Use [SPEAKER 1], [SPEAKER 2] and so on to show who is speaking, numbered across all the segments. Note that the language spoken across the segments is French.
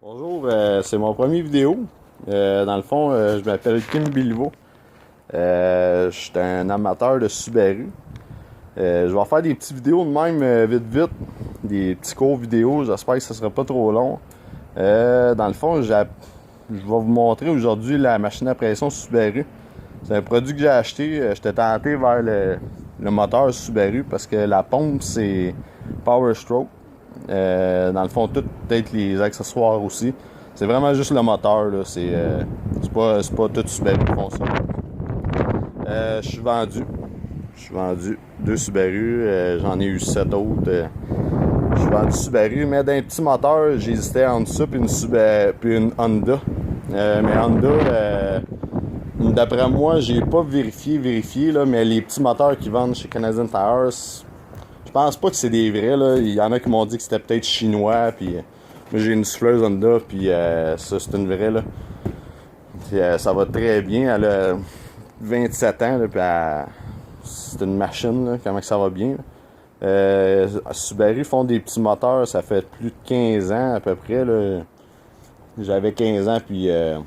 [SPEAKER 1] Bonjour, c'est mon premier vidéo. Dans le fond, je m'appelle Kim Billiveau. Je suis un amateur de Subaru. Je vais faire des petites vidéos de même vite, des petits courts vidéos. J'espère que ce sera pas trop long. Dans le fond, je vais vous montrer aujourd'hui la machine à pression Subaru. C'est un produit que j'ai acheté. J'étais tenté vers le moteur Subaru parce que la pompe c'est Power Stroke. Dans le fond, peut-être les accessoires aussi. C'est vraiment juste le moteur, là. C'est pas tout Subaru qui font ça. Je suis vendu. Je suis vendu 2 Subaru. J'en ai eu 7 autres. Je suis vendu Subaru, mais d'un petit moteur, j'hésitais entre ça puis une Honda. Mais Honda, d'après moi, j'ai pas vérifié là, mais les petits moteurs qu'ils vendent chez Canadian Tire, je pense pas que c'est des vrais, là. Il y en a qui m'ont dit que c'était peut-être chinois, puis moi j'ai une souffleuse Honda, puis ça c'est une vraie, là. Puis, ça va très bien, elle a 27 ans, là, puis c'est une machine, là, comment que ça va bien. Subaru font des petits moteurs, ça fait plus de 15 ans à peu près, là. J'avais 15 ans, puis je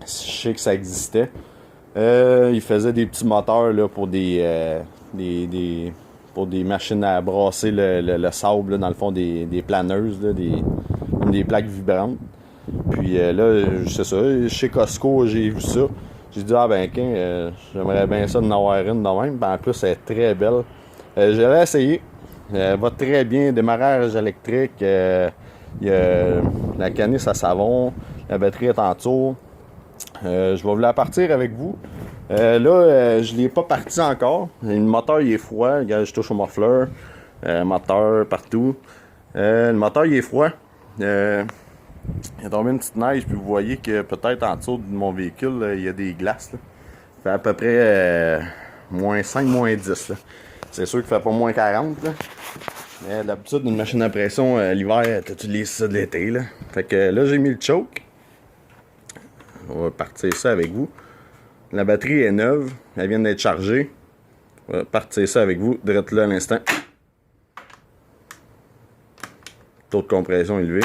[SPEAKER 1] sais que ça existait. Ils faisaient des petits moteurs là, pour pour des machines à brasser le sable, là, dans le fond des planeuses, là, des plaques vibrantes. Puis là, c'est ça, chez Costco, j'ai vu ça. J'ai dit, ah ben, j'aimerais bien ça d'en avoir une de même. Ben, en plus, elle est très belle. Je l'ai essayé. Elle va très bien. Démarrage électrique. Il y a la canisse à savon. La batterie est en tour. Je vais vous la partir avec vous. Là, je ne l'ai pas parti encore. Le moteur, il est froid. Regarde, je touche au muffler. Moteur partout. Le moteur, il est froid. Il a tombé une petite neige, puis vous voyez que peut-être en dessous de mon véhicule, là, il y a des glaces. Là. Il fait à peu près moins 5, moins 10. C'est sûr qu'il ne fait pas moins 40. Là. Mais d'habitude, une machine à pression, l'hiver, tu utilises ça de l'été. Là. Fait que là, j'ai mis le choke. On va partir ça avec vous. La batterie est neuve. Elle vient d'être chargée. On va partir ça avec vous. Direct là à l'instant. Taux de compression élevé.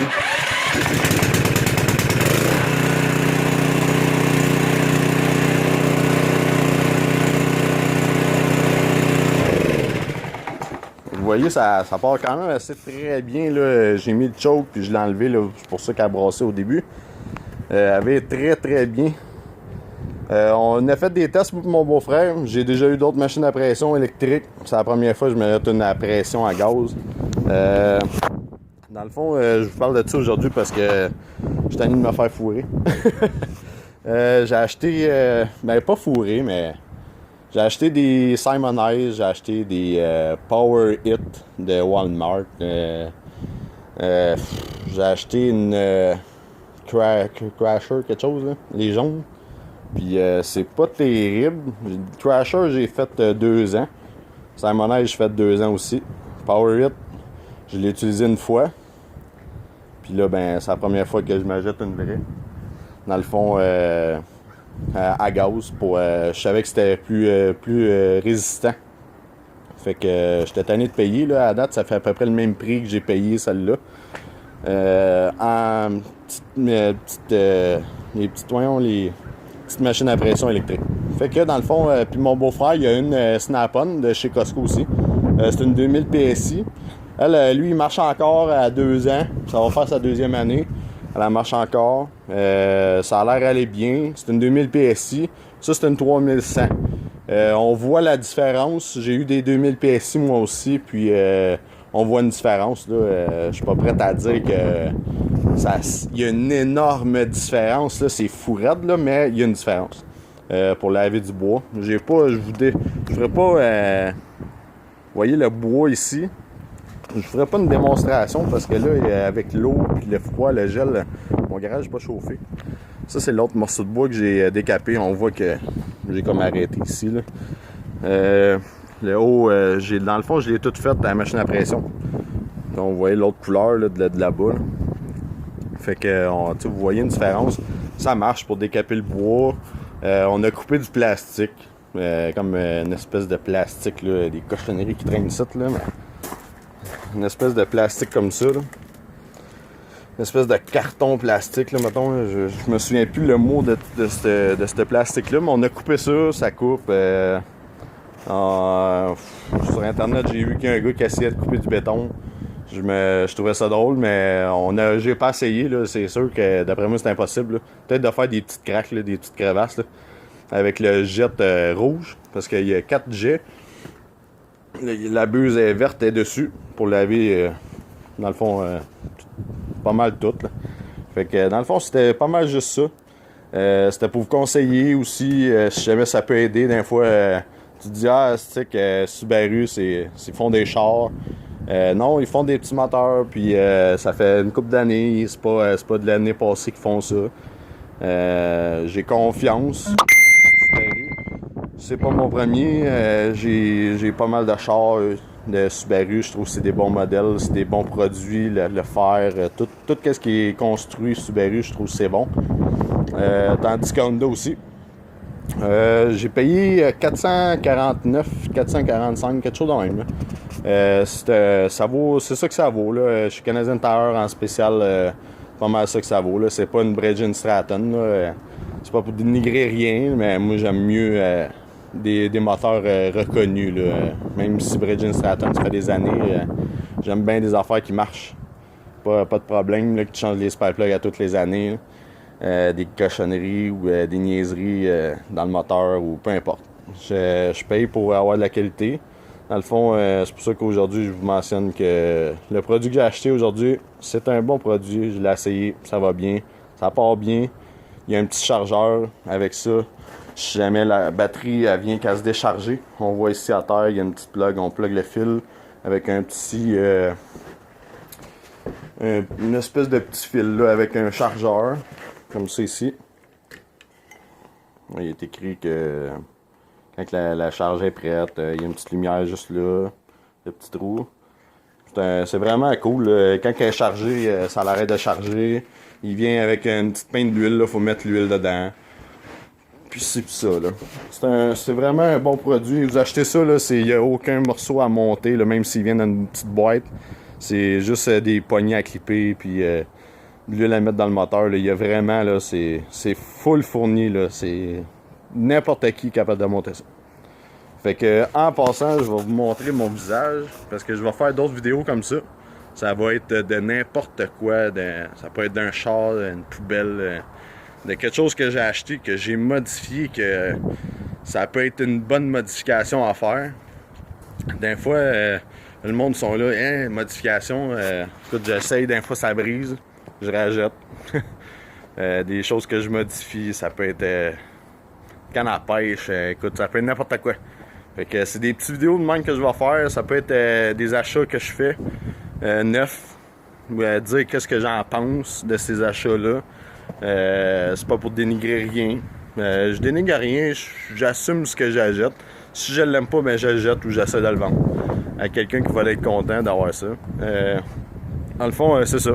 [SPEAKER 1] Vous voyez, ça part quand même assez très bien. Là. J'ai mis le choke puis je l'ai enlevé. C'est pour ça qu'elle a brassé au début. Elle avait très bien. On a fait des tests pour mon beau-frère. J'ai déjà eu d'autres machines à pression électriques. C'est la première fois que je me mets une à pression à gaz. Dans le fond, je vous parle de ça aujourd'hui parce que je suis tanné de me faire fourrer. J'ai acheté, ben pas fourré, mais j'ai acheté des Simonize, j'ai acheté des Power Hit de Walmart. J'ai acheté une Crasher, quelque chose, là, les jaunes. Puis c'est pas terrible. Crasher, j'ai fait 2 ans. Simonize, j'ai fait 2 ans aussi. Power Hit, je l'ai utilisé une fois. Puis là, ben, c'est la première fois que je m'achète une vraie. Dans le fond, à gaz. Je savais que c'était plus résistant. Fait que j'étais tanné de payer. Là. À date, ça fait à peu près le même prix que j'ai payé celle-là. En les petites machines à pression électrique. Fait que dans le fond, puis mon beau-frère, il a une Snap-on de chez Costco aussi. C'est une 2000 PSI. Elle, lui, il marche encore à 2 ans. Ça va faire sa 2e année. Elle marche encore. Ça a l'air aller bien. C'est une 2000 PSI. Ça, c'est une 3100. On voit la différence. J'ai eu des 2000 PSI moi aussi. Puis on voit une différence. Je suis pas prêt à dire que il y a une énorme différence. Là. C'est fou raide, là, mais il y a une différence. Pour laver du bois. Je ferai pas. Vous voyez le bois ici. Je ferai pas une démonstration parce que là, avec l'eau et le froid, le gel, mon garage n'est pas chauffé. Ça, c'est l'autre morceau de bois que j'ai décapé. On voit que j'ai comme arrêté ici. Là. Le haut, dans le fond, je l'ai tout fait à la machine à pression. Donc, vous voyez l'autre couleur là, de là-bas. Là. Fait que, vous voyez une différence. Ça marche pour décaper le bois. On a coupé du plastique. Comme une espèce de plastique, là, des cochonneries qui traînent ici. Là, mais une espèce de plastique comme ça. Là. espèce de carton plastique, là, mettons. Là, je me souviens plus le mot de ce plastique-là, mais on a coupé ça, ça coupe. Sur Internet, j'ai vu qu'il y a un gars qui essayait de couper du béton. Je trouvais ça drôle, mais j'ai pas essayé. Là. C'est sûr que d'après moi, c'est impossible. Peut-être de faire des petites craques, là, des petites crevasses là, avec le jet rouge, parce qu'il y a 4 jets. La buse est verte et dessus pour laver, dans le fond, pas mal tout. Là. Fait que dans le fond, c'était pas mal juste ça. C'était pour vous conseiller aussi, si jamais ça peut aider. Des fois, tu te dis, c'est que Subaru, ils font des chars. Non, ils font des petits moteurs, puis ça fait une couple d'années. C'est pas de l'année passée qu'ils font ça. J'ai confiance. Subaru. C'est pas mon premier. J'ai pas mal de chars de Subaru. Je trouve que c'est des bons modèles, c'est des bons produits. Le fer, tout ce qui est construit Subaru, je trouve que c'est bon. Tandis qu'Honda aussi. J'ai payé 449, 445, quelque chose de même. C'est ça que ça vaut. Là. Je suis Canadian Tire en spécial. Pas mal ça que ça vaut. Là. C'est pas une Bridgestone Stratton. Là. C'est pas pour dénigrer rien, mais moi j'aime mieux des moteurs reconnus. Là. Même si Bridgestone Stratton, ça fait des années, j'aime bien des affaires qui marchent. Pas de problème, là, qui changent les spark plugs à toutes les années. Des cochonneries ou des niaiseries dans le moteur ou peu importe. Je paye pour avoir de la qualité. Dans le fond, c'est pour ça qu'aujourd'hui, je vous mentionne que le produit que j'ai acheté aujourd'hui, c'est un bon produit. Je l'ai essayé, ça va bien, ça part bien. Il y a un petit chargeur avec ça. Si jamais la batterie elle vient qu'à se décharger, on voit ici à terre, il y a une petite plug, on plug le fil avec un petit... une espèce de petit fil là, avec un chargeur. Comme ça ici. Il est écrit que quand la charge est prête, il y a une petite lumière juste là, le petit trou. C'est vraiment cool. Quand elle est chargée, ça l'arrête de charger. Il vient avec une petite pinte d'huile, il faut mettre l'huile dedans. Puis c'est ça. C'est vraiment un bon produit. Vous achetez ça, il n'y a aucun morceau à monter, là, même s'il vient dans une petite boîte. C'est juste des poignées à clipper, puis... l'huile à mettre dans le moteur, là, il y a vraiment, là, c'est full fourni, là, c'est n'importe qui capable de monter ça. Fait que, en passant, je vais vous montrer mon visage, parce que je vais faire d'autres vidéos comme ça. Ça va être de n'importe quoi, ça peut être d'un char, d'une poubelle, de quelque chose que j'ai acheté, que j'ai modifié, que ça peut être une bonne modification à faire. Des fois, le monde sont là, hein, modification, écoute, j'essaye, des fois ça brise. Je rajette. Des choses que je modifie, ça peut être canne à pêche, écoute, ça peut être n'importe quoi. Fait que c'est des petites vidéos de même que je vais faire, ça peut être des achats que je fais neufs, dire qu'est-ce que j'en pense de ces achats-là. C'est pas pour dénigrer rien. Je dénigre rien, j'assume ce que j'achète. Si je l'aime pas, ben je le jette ou j'essaie de le vendre à quelqu'un qui va être content d'avoir ça. Dans le fond, c'est ça.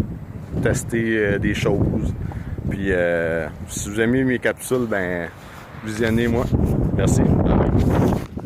[SPEAKER 1] Tester des choses. Puis si vous aimez mes capsules, ben visionnez-moi. Merci. Bye bye.